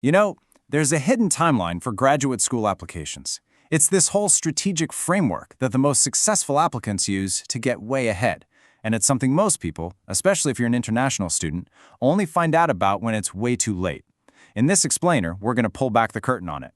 You know, there's a hidden timeline for graduate school applications. It's this whole strategic framework that the most successful applicants use to get way ahead. And it's something most people, especially if you're an international student, only find out about when it's way too late. In this explainer, we're going to pull back the curtain on it.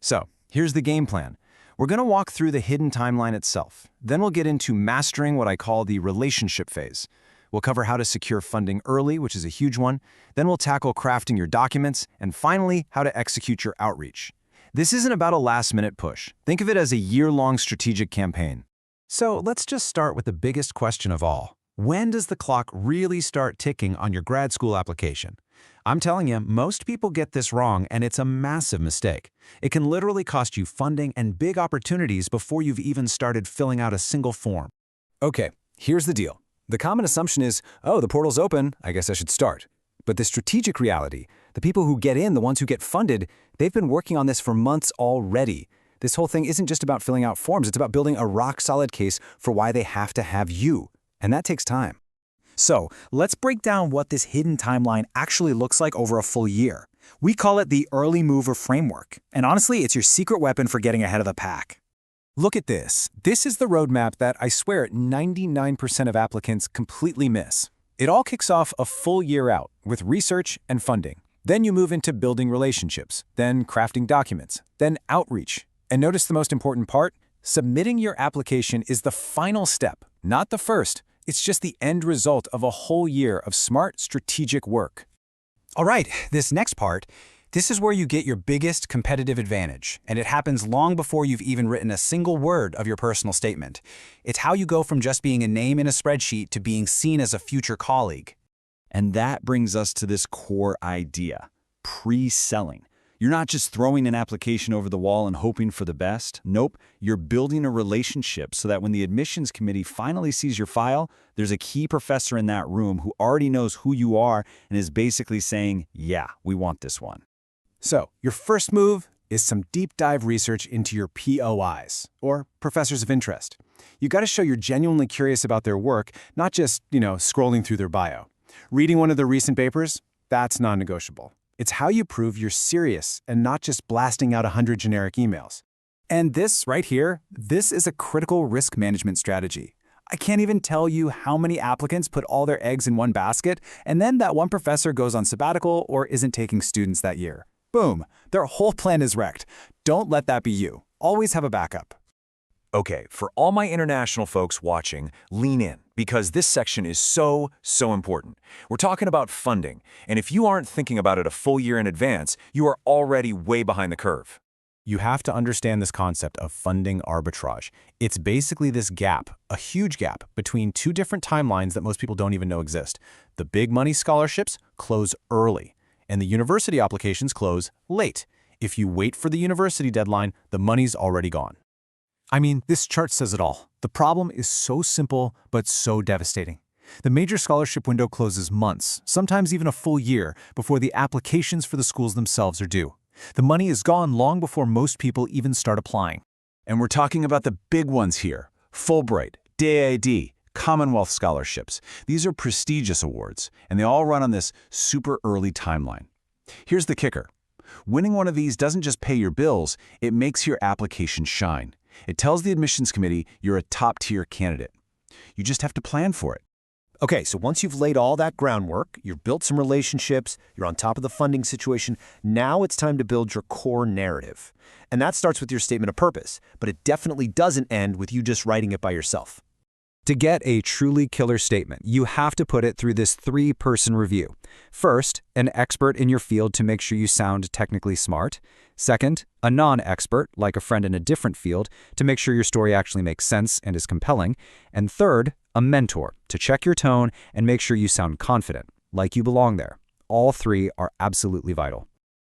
So, here's the game plan. We're going to walk through the hidden timeline itself. Then we'll get into mastering what I call the relationship phase. We'll cover how to secure funding early, which is a huge one. Then we'll tackle crafting your documents, and finally, how to execute your outreach. This isn't about a last-minute push. Think of it as a year-long strategic campaign. So let's just start with the biggest question of all. When does the clock really start ticking on your grad school application? I'm telling you, most people get this wrong, and it's a massive mistake. It can literally cost you funding and big opportunities before you've even started filling out a single form. Okay, here's the deal. The common assumption is, oh, the portal's open, I guess I should start. But the strategic reality, the people who get in, the ones who get funded, they've been working on this for months already. This whole thing isn't just about filling out forms, it's about building a rock-solid case for why they have to have you. And that takes time. So, let's break down what this hidden timeline actually looks like over a full year. We call it the early mover framework. And honestly, it's your secret weapon for getting ahead of the pack. Look at this. This is the roadmap that I swear 99% of applicants completely miss. It all kicks off a full year out with research and funding. Then you move into building relationships, then crafting documents, then outreach. And notice the most important part? Submitting your application is the final step, not the first. It's just the end result of a whole year of smart, strategic work. All right, this next part, this is where you get your biggest competitive advantage, and it happens long before you've even written a single word of your personal statement. It's how you go from just being a name in a spreadsheet to being seen as a future colleague. And that brings us to this core idea, pre-selling. You're not just throwing an application over the wall and hoping for the best. Nope, you're building a relationship so that when the admissions committee finally sees your file, there's a key professor in that room who already knows who you are and is basically saying, yeah, we want this one. So, your first move is some deep dive research into your POIs, or professors of interest. You got to show you're genuinely curious about their work, not just, scrolling through their bio. Reading one of their recent papers, that's non-negotiable. It's how you prove you're serious and not just blasting out 100 generic emails. And this right here, this is a critical risk management strategy. I can't even tell you how many applicants put all their eggs in one basket, and then that one professor goes on sabbatical or isn't taking students that year. Boom, their whole plan is wrecked. Don't let that be you. Always have a backup. Okay, for all my international folks watching, lean in, because this section is so important. We're talking about funding, and if you aren't thinking about it a full year in advance, you are already way behind the curve. You have to understand this concept of funding arbitrage. It's basically this gap, a huge gap, between two different timelines that most people don't even know exist. The big money scholarships close early, and the university applications close late. If you wait for the university deadline, the money's already gone. I mean, this chart says it all. The problem is so simple, but so devastating. The major scholarship window closes months, sometimes even a full year, before the applications for the schools themselves are due. The money is gone long before most people even start applying. And we're talking about the big ones here. Fulbright, DAAD, Commonwealth scholarships. These are prestigious awards, and they all run on this super early timeline. Here's the kicker. Winning one of these doesn't just pay your bills, it makes your application shine. It tells the admissions committee you're a top-tier candidate. You just have to plan for it. Okay, so once you've laid all that groundwork, you've built some relationships, you're on top of the funding situation, now it's time to build your core narrative. And that starts with your statement of purpose, but it definitely doesn't end with you just writing it by yourself. To get a truly killer statement, you have to put it through this three-person review. First, an expert in your field to make sure you sound technically smart. Second, a non-expert, like a friend in a different field, to make sure your story actually makes sense and is compelling. And third, a mentor, to check your tone and make sure you sound confident, like you belong there. All three are absolutely vital.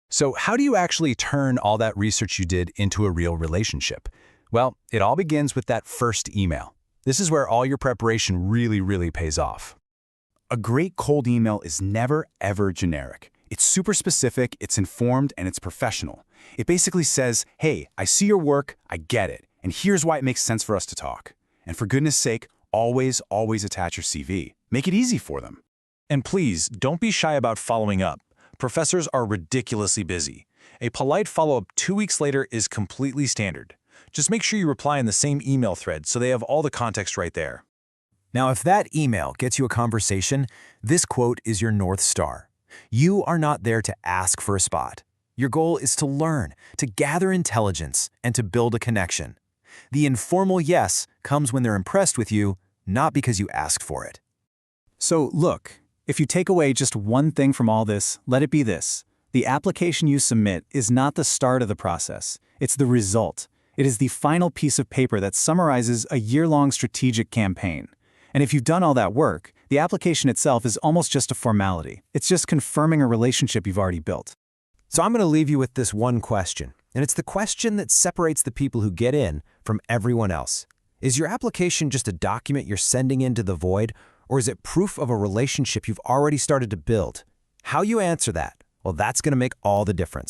So how do you actually turn all that research you did into a real relationship? Well, it all begins with that first email. This is where all your preparation really pays off. A great cold email is never, ever generic. It's super specific, it's informed, and it's professional. It basically says, hey, I see your work, I get it, and here's why it makes sense for us to talk. And for goodness sake, always attach your CV. Make it easy for them. And please, don't be shy about following up. professors are ridiculously busy. A polite follow-up 2 weeks later is completely standard. Just make sure you reply in the same email thread so they have all the context right there. Now, if that email gets you a conversation, this quote is your North Star. You are not there to ask for a spot. Your goal is to learn, to gather intelligence, and to build a connection. The informal yes comes when they're impressed with you, not because you asked for it. So look, if you take away just one thing from all this, let it be this. The application you submit is not the start of the process. It's the result. It is the final piece of paper that summarizes a year-long strategic campaign. And if you've done all that work, the application itself is almost just a formality. It's just confirming a relationship you've already built. So I'm going to leave you with this one question, and it's the question that separates the people who get in from everyone else. Is your application just a document you're sending into the void, or is it proof of a relationship you've already started to build? How you answer that, well, that's going to make all the difference.